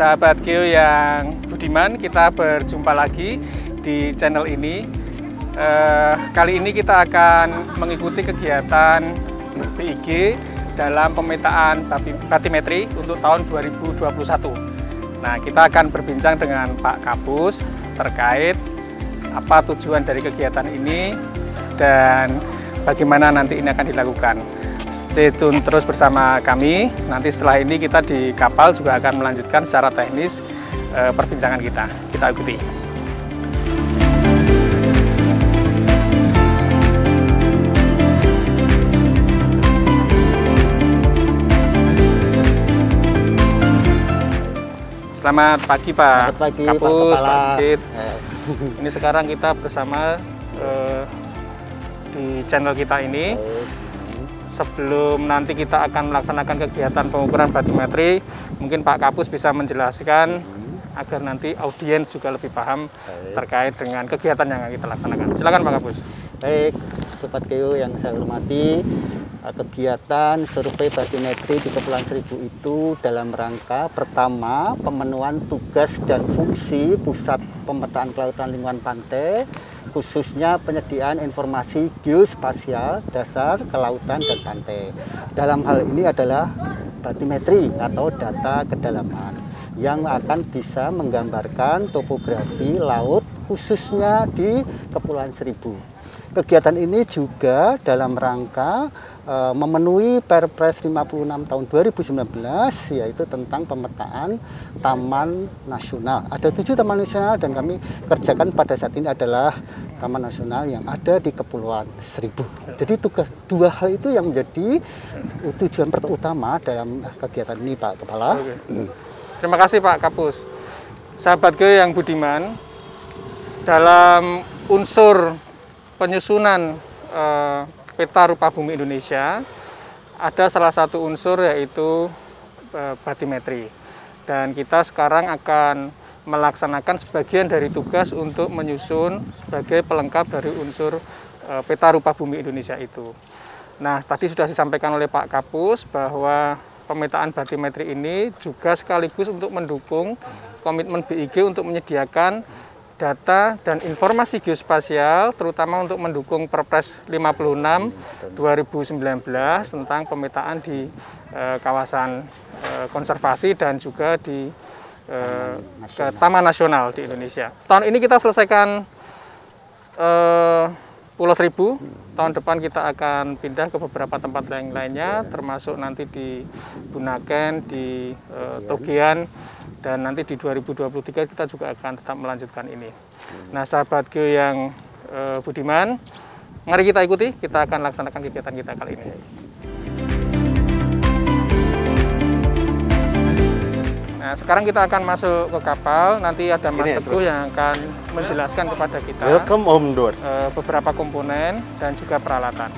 Sahabat Geo yang budiman, kita berjumpa lagi di channel ini. Kali ini kita akan mengikuti kegiatan BIG dalam pemetaan batimetri untuk tahun 2021. Nah, kita akan berbincang dengan Pak Kapus terkait apa tujuan dari kegiatan ini dan bagaimana nanti ini akan dilakukan. Stay tune terus bersama kami. Nanti setelah ini kita di kapal juga akan melanjutkan secara teknis perbincangan kita. Kita ikuti. Selamat pagi Pak. Selamat pagi, Kapus, Pak Pak Sigit. Ini sekarang kita bersama di channel kita ini. Sebelum nanti kita akan melaksanakan kegiatan pengukuran batimetri, mungkin Pak Kapus bisa menjelaskan agar nanti audiens juga lebih paham terkait dengan kegiatan yang akan kita laksanakan. Silakan Pak Kapus. Baik, Sobat Geo yang saya hormati, kegiatan survei batimetri di Kepulauan Seribu itu dalam rangka pertama pemenuhan tugas dan fungsi Pusat Pemetaan Kelautan Lingkungan Pantai, khususnya penyediaan informasi geospasial dasar kelautan dan pantai. Dalam hal ini adalah batimetri atau data kedalaman yang akan bisa menggambarkan topografi laut khususnya di Kepulauan Seribu. Kegiatan ini juga dalam rangka memenuhi Perpres 56 tahun 2019, yaitu tentang pemetaan taman nasional. Ada 7 taman nasional dan kami kerjakan pada saat ini adalah taman nasional yang ada di Kepulauan Seribu. Jadi tugas dua hal itu yang menjadi tujuan utama dalam kegiatan ini, Pak Kepala. Terima kasih Pak Kapus. Sahabat Geo yang budiman, dalam unsur penyusunan peta rupa bumi Indonesia ada salah satu unsur yaitu batimetri, dan kita sekarang akan melaksanakan sebagian dari tugas untuk menyusun sebagai pelengkap dari unsur peta rupa bumi Indonesia itu. Nah, tadi sudah disampaikan oleh Pak Kapus bahwa pemetaan batimetri ini juga sekaligus untuk mendukung komitmen BIG untuk menyediakan data dan informasi geospasial, terutama untuk mendukung Perpres 56 2019 tentang pemetaan di kawasan konservasi dan juga di Taman Nasional di Indonesia. Tahun ini kita selesaikan Pulau Seribu. Tahun depan kita akan pindah ke beberapa tempat lainnya, termasuk nanti di Bunaken, di Togean, dan nanti di 2023 kita juga akan tetap melanjutkan ini. Nah, sahabat Geo yang budiman, mari kita ikuti, kita akan laksanakan kegiatan kita kali ini. Nah, sekarang kita akan masuk ke kapal. Nanti ada Mas Teguh yang akan menjelaskan kepada kita beberapa komponen dan juga peralatan.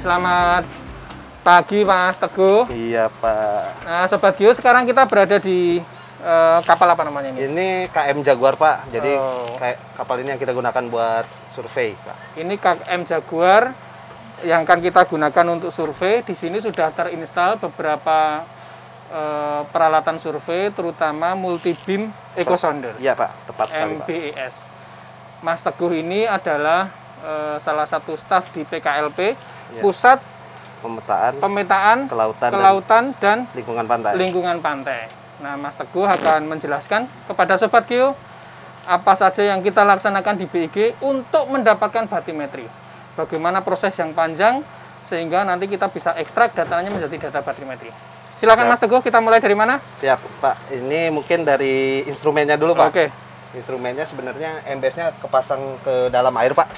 Selamat pagi Mas Teguh. Iya Pak. Nah, Sobat Geo, sekarang kita berada di kapal apa namanya ini? Ini KM Jaguar Pak. Jadi kapal ini yang kita gunakan buat survei Pak. Ini KM Jaguar yang akan kita gunakan untuk survei. Di sini sudah terinstall beberapa peralatan survei, terutama multi beam echo sounder. Iya Pak, tepat sekali MBES. Mas Teguh ini adalah salah satu staf di PKLP, ya. Pusat Pemetaan Kelautan dan Lingkungan Pantai. Nah, Mas Teguh akan menjelaskan kepada Sobat Geo apa saja yang kita laksanakan di BIG untuk mendapatkan batimetri. Bagaimana proses yang panjang sehingga nanti kita bisa ekstrak datanya menjadi data batimetri. Silakan Mas Teguh, kita mulai dari mana? Siap Pak. Ini mungkin dari instrumennya dulu Pak. Oke. Instrumennya sebenarnya embesnya kepasang ke dalam air Pak.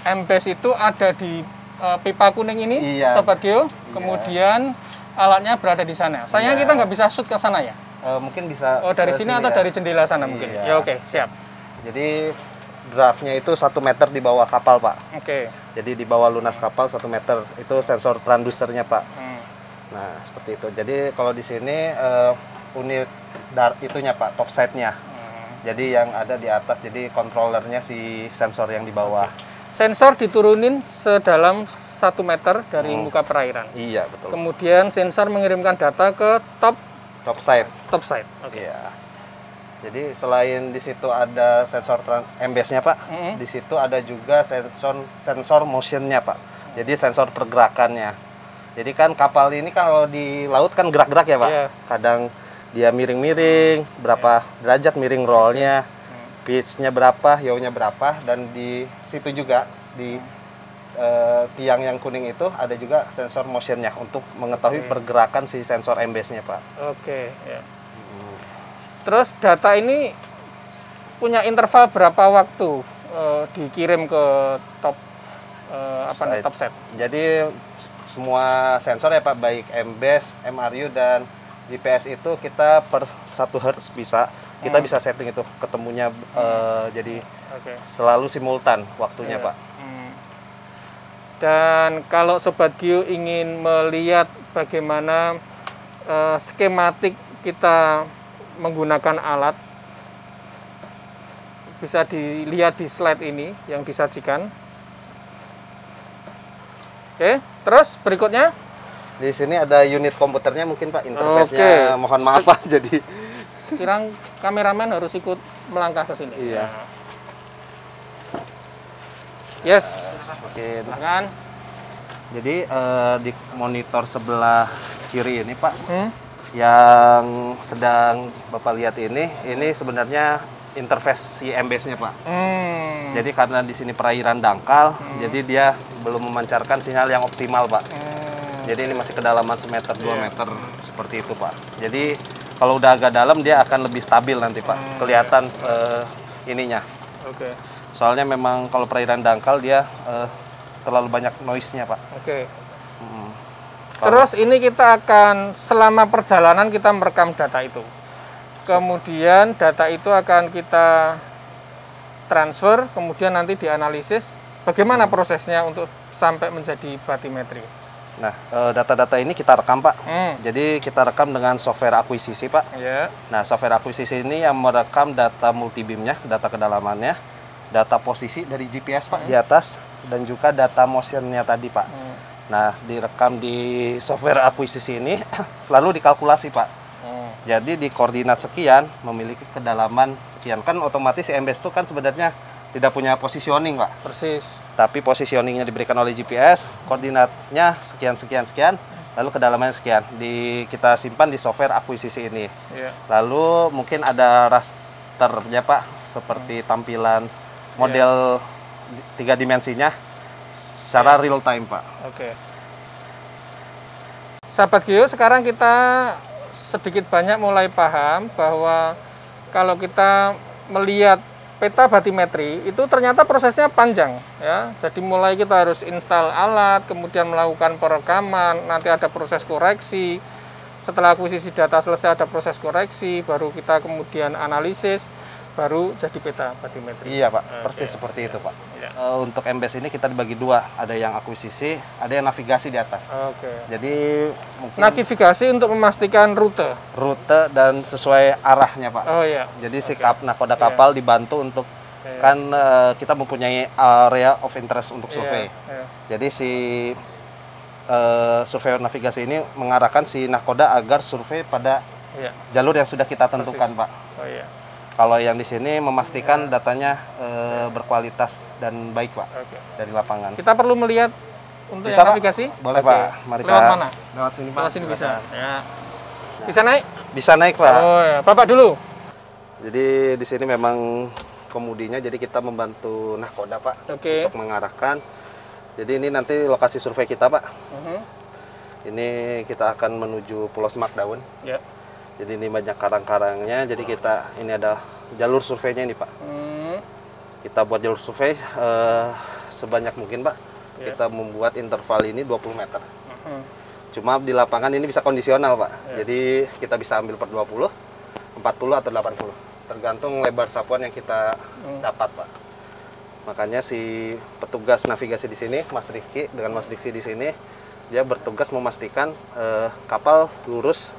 Embes itu ada di pipa kuning ini, iya. Sobat Geo. Iya. Kemudian alatnya berada di sana. Sayangnya kita nggak bisa shoot ke sana ya? Mungkin bisa. Oh, dari sini atau dari jendela sana mungkin? Ya oke, siap. Jadi draftnya itu 1 meter di bawah kapal Pak. Oke. Jadi di bawah lunas kapal 1 meter. Itu sensor transducernya Pak. Nah, seperti itu. Jadi kalau di sini unit itunya Pak, topside-nya. Jadi yang ada di atas, jadi controllernya si sensor yang di bawah. Sensor diturunin sedalam 1 meter dari muka perairan. Iya, betul. Kemudian sensor mengirimkan data ke top Topside. Topside. Oke. Iya. Jadi selain di situ ada sensor MBS-nya Pak, di situ ada juga sensor motion-nya Pak. Jadi sensor pergerakannya. Jadi kan kapal ini kalau di laut kan gerak-gerak ya Pak. Iya. Kadang dia miring-miring, berapa derajat miring rollnya, pitch-nya berapa, yaw-nya berapa, dan di situ juga di tiang yang kuning itu ada juga sensor motion-nya untuk mengetahui pergerakan si sensor MBS-nya Pak. Oke. Ya. Terus data ini punya interval berapa waktu dikirim ke topset? Jadi semua sensor ya Pak, baik MBS, MRU dan GPS itu kita per 1 Hz kita bisa setting itu ketemunya jadi selalu simultan waktunya Pak. Dan kalau Sobat Geo ingin melihat bagaimana skematik kita menggunakan alat, bisa dilihat di slide ini yang disajikan. Oke, terus berikutnya di sini ada unit komputernya mungkin Pak, interface-nya mohon maaf Pak, jadi kirang kameramen harus ikut melangkah ke sini. Iya. Yes, Oke. silakan. Jadi di monitor sebelah kiri ini Pak, yang sedang Bapak lihat ini sebenarnya interface si MBS-nya Pak. Jadi karena di sini perairan dangkal, jadi dia belum memancarkan sinyal yang optimal Pak. Jadi ini masih kedalaman semeter 2 meter seperti itu Pak. Jadi kalau udah agak dalam dia akan lebih stabil nanti Pak, kelihatan ininya. Oke. Soalnya memang kalau perairan dangkal dia terlalu banyak noise-nya Pak. Oke. Terus ini kita akan selama perjalanan kita merekam data itu. Kemudian data itu akan kita transfer, kemudian nanti dianalisis. Bagaimana prosesnya untuk sampai menjadi batimetri? Nah, data-data ini kita rekam Pak. Jadi kita rekam dengan software akuisisi Pak. Ya. Nah, software akuisisi ini yang merekam data multibeamnya, data kedalamannya, data posisi dari GPS Pak di atas, dan juga data motionnya tadi Pak. Nah, direkam di software akuisisi ini, lalu dikalkulasi Pak. Jadi di koordinat sekian memiliki kedalaman sekian. Kan otomatis si MBS itu kan sebenarnya tidak punya positioning Pak. Persis. Tapi positioningnya diberikan oleh GPS, koordinatnya sekian, sekian, sekian, lalu kedalamannya sekian. Kita simpan di software akuisisi ini. Ya. Lalu mungkin ada rasternya Pak, seperti tampilan model 3 dimensinya secara real time Pak. Oke. Sahabat Geo, sekarang kita sedikit banyak mulai paham bahwa kalau kita melihat peta batimetri itu ternyata prosesnya panjang ya. Jadi mulai kita harus install alat, kemudian melakukan perekaman, nanti ada proses koreksi. Setelah akuisisi data selesai ada proses koreksi, baru kita kemudian analisis, baru jadi peta batimetri. Iya Pak, persis seperti itu Pak. Untuk MBS ini kita dibagi 2, ada yang akuisisi, ada yang navigasi di atas. Jadi mungkin navigasi untuk memastikan rute dan sesuai arahnya Pak. Jadi si nakoda kapal dibantu untuk kan kita mempunyai area of interest untuk survei. Jadi si surveyor navigasi ini mengarahkan si nakoda agar survei pada jalur yang sudah kita tentukan Pak. Kalau yang di sini memastikan datanya berkualitas dan baik Pak dari lapangan. Kita perlu melihat untuk bisa, yang navigasi? Boleh Pak. Mari lewat Pak. mana? Lewat sini Pak. Lewat sini bisa. Ya. Bisa naik? Bisa naik Pak. Oh ya, Bapak dulu. Jadi di sini memang kemudinya, jadi kita membantu nakoda Pak untuk mengarahkan. Jadi ini nanti lokasi survei kita Pak. Ini kita akan menuju Pulau Semak Daun. Jadi ini banyak karang-karangnya, jadi ini ada jalur surveinya ini Pak. Kita buat jalur survei sebanyak mungkin Pak. Kita membuat interval ini 20 meter. Cuma di lapangan ini bisa kondisional Pak. Jadi kita bisa ambil per 20, 40 atau 80. Tergantung lebar sapuan yang kita dapat Pak. Makanya si petugas navigasi di sini, Mas Rifki, dengan Mas Rifki di sini, dia bertugas memastikan kapal lurus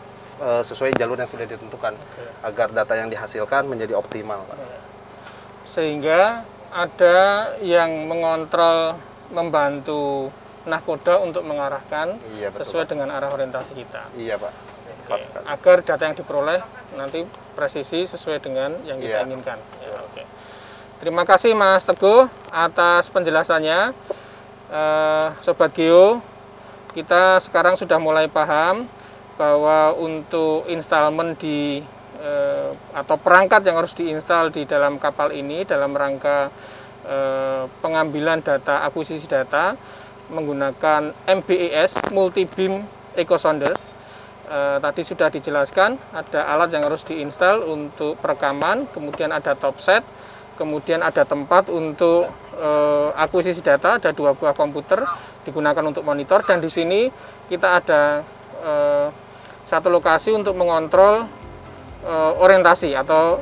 sesuai jalur yang sudah ditentukan agar data yang dihasilkan menjadi optimal Pak. Sehingga ada yang mengontrol, membantu nahkoda untuk mengarahkan sesuai dengan arah orientasi kita. Iya Pak. Cepat sekali. Agar data yang diperoleh nanti presisi sesuai dengan yang kita inginkan. Ya, oke. Terima kasih Mas Teguh atas penjelasannya. Sobat Geo, kita sekarang sudah mulai paham bahwa untuk installment di atau perangkat yang harus diinstal di dalam kapal ini dalam rangka pengambilan data, akuisisi data menggunakan MBES, Multi Beam Echo Sounders. Tadi sudah dijelaskan ada alat yang harus diinstal untuk perekaman, kemudian ada topset, kemudian ada tempat untuk akuisisi data, ada 2 buah komputer digunakan untuk monitor, dan di sini kita ada satu lokasi untuk mengontrol orientasi atau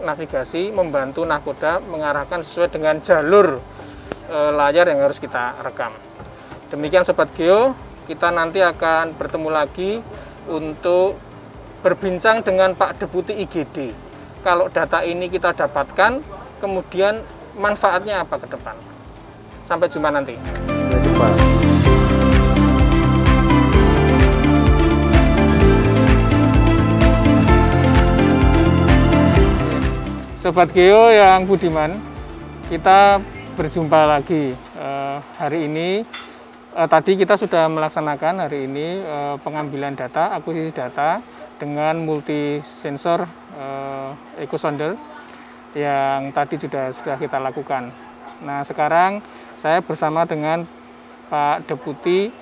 navigasi, membantu nahkoda mengarahkan sesuai dengan jalur layar yang harus kita rekam. Demikian Sobat Geo, kita nanti akan bertemu lagi untuk berbincang dengan Pak Deputi IGD. Kalau data ini kita dapatkan, kemudian manfaatnya apa ke depan. Sampai jumpa nanti. Sampai jumpa. Sobat Geo yang budiman, kita berjumpa lagi hari ini. Tadi kita sudah melaksanakan hari ini pengambilan data, akuisisi data dengan multi sensor echo sounder yang tadi sudah kita lakukan. Nah, sekarang saya bersama dengan Pak Deputi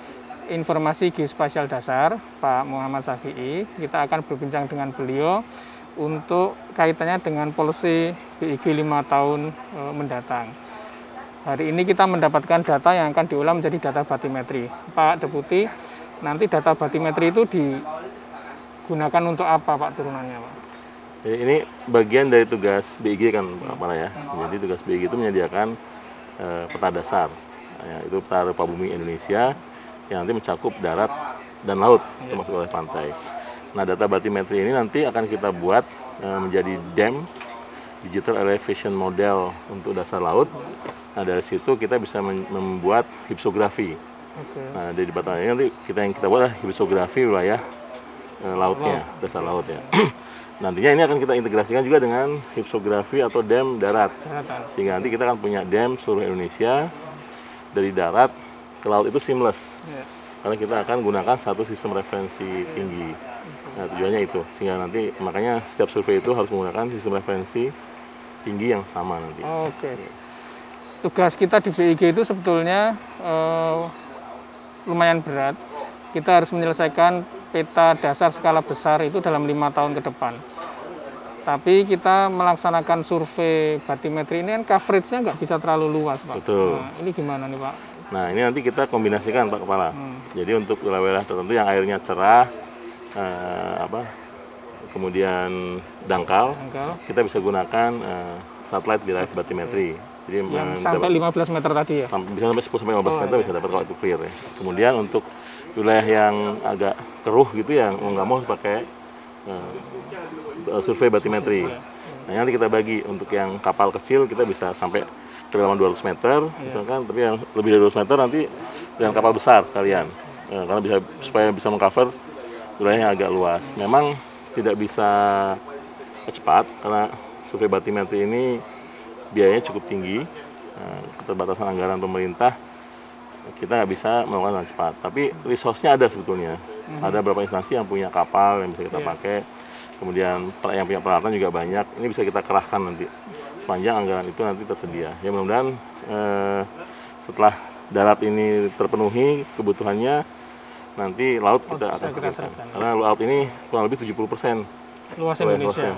Informasi Geospasial Dasar, Pak Muhammad Syafi'i. Kita akan berbincang dengan beliau untuk kaitannya dengan polisi BIG 5 tahun mendatang. Hari ini kita mendapatkan data yang akan diolah menjadi data batimetri. Pak Deputi, nanti data batimetri itu digunakan untuk apa Pak turunannya Pak? Jadi ini bagian dari tugas BIG kan Pak Mala ya. Jadi tugas BIG itu menyediakan peta dasar. Ya, itu peta rupa bumi Indonesia yang nanti mencakup darat dan laut termasuk oleh pantai. Nah, data batimetri ini nanti akan kita buat menjadi DEM, Digital Elevation Model untuk dasar laut. Nah, dari situ kita bisa membuat hypsografi. Nah, dari batuan ini nanti yang kita buat adalah hypsografi wilayah lautnya, dasar laut ya. Nantinya ini akan kita integrasikan juga dengan hypsografi atau DEM darat. Sehingga nanti kita akan punya DEM seluruh Indonesia dari darat ke laut itu seamless. Karena kita akan gunakan satu sistem referensi tinggi. Nah, tujuannya itu, sehingga nanti makanya setiap survei itu harus menggunakan sistem referensi tinggi yang sama nanti. Oke. Tugas kita di BIG itu sebetulnya lumayan berat. Kita harus menyelesaikan peta dasar skala besar itu dalam 5 tahun ke depan. Tapi kita melaksanakan survei batimetri ini kan coverage-nya nggak bisa terlalu luas Pak. Betul. Nah, ini gimana nih Pak? Nah, ini nanti kita kombinasikan Pak Kepala. Jadi untuk wilayah tertentu yang airnya cerah, kemudian dangkal, kita bisa gunakan satelit relief batimetri. Jadi yang sampai 15 meter tadi ya? Bisa sampai 10-15 meter bisa dapat kalau itu clear ya. Kemudian untuk wilayah yang agak keruh gitu ya, mau nggak mau harus pakai survei batimetri. Nah, nanti kita bagi untuk yang kapal kecil kita bisa sampai kedalaman 200 meter, misalkan, tapi yang lebih dari 200 meter nanti dengan kapal besar sekalian, karena supaya bisa mengcover wilayahnya agak luas. Memang tidak bisa cepat karena survei batimetri ini biayanya cukup tinggi, keterbatasan anggaran pemerintah, kita nggak bisa melakukan dengan cepat. Tapi resource-nya ada sebetulnya, ada beberapa instansi yang punya kapal yang bisa kita pakai, kemudian yang punya peralatan juga banyak. Ini bisa kita kerahkan nanti sepanjang anggaran itu nanti tersedia. Ya mudah-mudahan setelah darat ini terpenuhi kebutuhannya, nanti laut kita akan kerjakan. Karena laut ini kurang lebih 70% luas Indonesia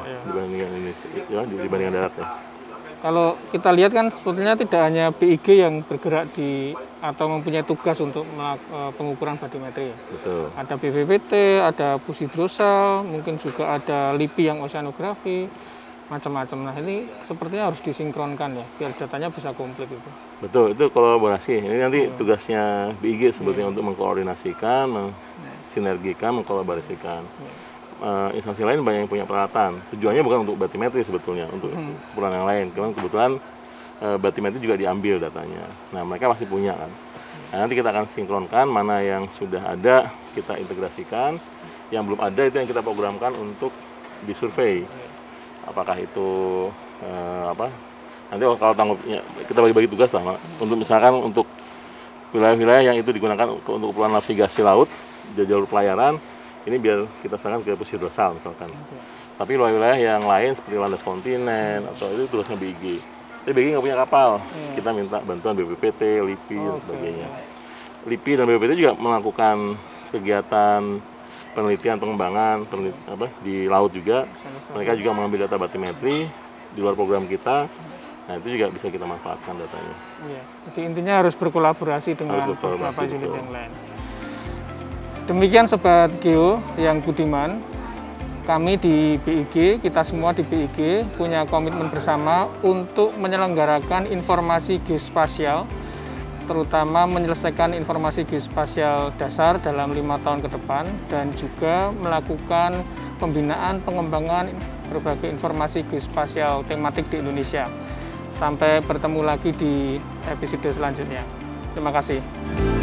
dibandingkan darat ya. Kalau kita lihat kan sebetulnya tidak hanya BIG yang bergerak atau mempunyai tugas untuk pengukuran batimetri ya. Betul. Ada BPPT, ada Pusidrosal, mungkin juga ada LIPI yang oceanografi, macam-macam. Nah, ini sepertinya harus disinkronkan ya, biar datanya bisa komplit itu. Betul, itu kolaborasi. Ini nanti tugasnya BIG sebetulnya untuk mengkoordinasikan, mensinergikan, mengkolaborasikan. Instansi lain banyak yang punya peralatan. Tujuannya bukan untuk batimetri sebetulnya, untuk keperluan yang lain. Kebetulan batimetri juga diambil datanya. Nah, mereka pasti punya kan. Nah, nanti kita akan sinkronkan mana yang sudah ada, kita integrasikan, yang belum ada itu yang kita programkan untuk disurvei. Apakah itu nanti kalau tanggapnya kita bagi-bagi tugas lah, untuk misalkan untuk wilayah-wilayah yang itu digunakan untuk keperluan navigasi laut, jalur pelayaran, ini biar kita serahkan ke posisi dorsal misalkan. Tapi wilayah yang lain seperti landas kontinen atau itu tugasnya BIG. Tapi BIG nggak punya kapal, kita minta bantuan BPPT, LIPI dan sebagainya. LIPI dan BPPT juga melakukan kegiatan penelitian pengembangan di laut juga. Mereka juga mengambil data batimetri di luar program kita. Nah, itu juga bisa kita manfaatkan datanya. Iya. Jadi intinya harus berkolaborasi dengan beberapa unit yang lain. Demikian Sobat Geo yang budiman, kami di BIG, kita semua di BIG punya komitmen bersama untuk menyelenggarakan informasi geospasial, terutama menyelesaikan informasi geospasial dasar dalam 5 tahun ke depan, dan juga melakukan pembinaan pengembangan berbagai informasi geospasial tematik di Indonesia. Sampai bertemu lagi di episode selanjutnya. Terima kasih.